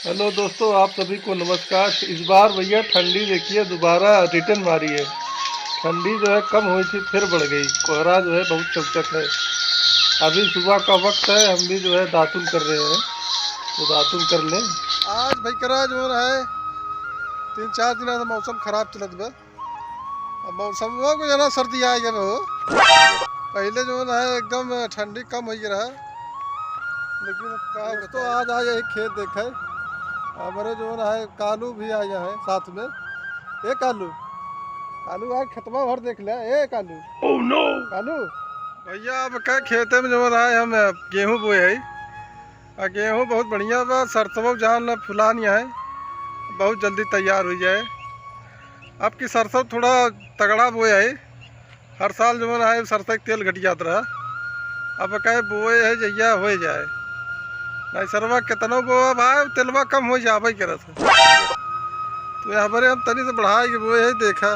Hello दोस्तों, आप सभी को नमस्कार। इस बार भैया ठंडी देखिए दोबारा रिटर्न मारी है। ठंडी जो है कम हुई थी फिर बढ़ गई। कोहरा जो है बहुत चकचक है। अभी सुबह का वक्त है, हम भी जो है दातुन कर रहे हैं, तो दातुन कर लें। आज भाई करा जो है 3-4 दिन से मौसम खराब चलत बा। अब मौसम वो को जना सर्दी आ गया हो। पहले जो है एकदम ठंडी कम हो रहा, लेकिन दोस्तों आज आए खेत देखे। हमारे जो है कालू भी आया है साथ में। ए कालू कालू आज खतमा भर देख लिया। ए कालू oh, no. कालू भैया अब क्या खेते में जो है हम गेहूँ बोए है। और गेहूँ बहुत बढ़िया बा। सरसों जान फुलानिया है, बहुत जल्दी तैयार हो जाए। अब की सरसों थोड़ा तगड़ा बोए है। हर साल जो है सरसों का तेल घट जाता रहा। अब कहे बोए है जैया हो जाए नहीं सरवा कितनों बोआ भाई तेलवा कम हो जाए कर तो यहाँ पर हम तनी से बढ़ाए कि वो है देखा।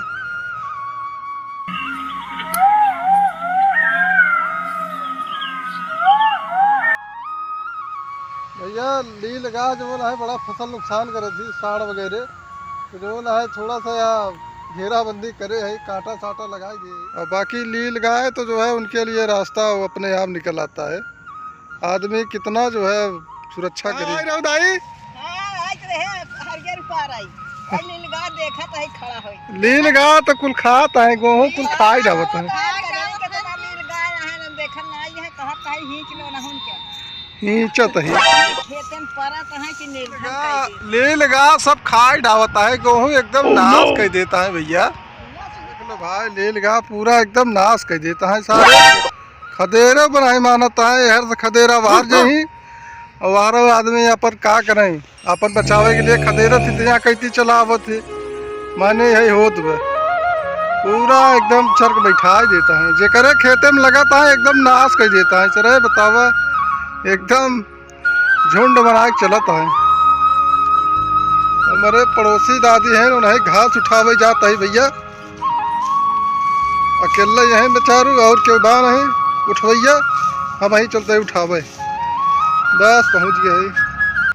भैया ली लगा जो है बड़ा फसल नुकसान करे थी, साड़ वगैरह, तो जो है थोड़ा सा घेराबंदी करे है, कांटा साटा लगाए गए। और बाकी ली लगाए तो जो है उनके लिए रास्ता वो अपने आप निकल आता है। आदमी कितना जो है सुरक्षा करे। लीलगा तो कुल खाता है, गेहूँ कुल खाई जावत है। हींचत है लीलगा सब खाई डावता है। गेहूँ एकदम नाश कर देता है भैया। देख लो भाई लीलगा पूरा एकदम नाश कर देता है। सारे खदेरे बनाए मानता है। हर खदेरा बाहर जही और बारह आदमी यहाँ पर का करें अपन बचावे के लिए खदेरा थी यहाँ कहती चलावत थी माने यही होत बे पूरा एकदम चरक बैठा देता है। जे करे खेते में लगाता है एकदम नाश कर देता है। चले बतावा एकदम झुंड बना के चलता है। हमारे पड़ोसी दादी हैं उन्हें घास उठावे जाता है भैया। अकेला यहीं बेचारू और क्यों बार है उठवैया हम वहीं चलते उठावे। बस पहुंच गए।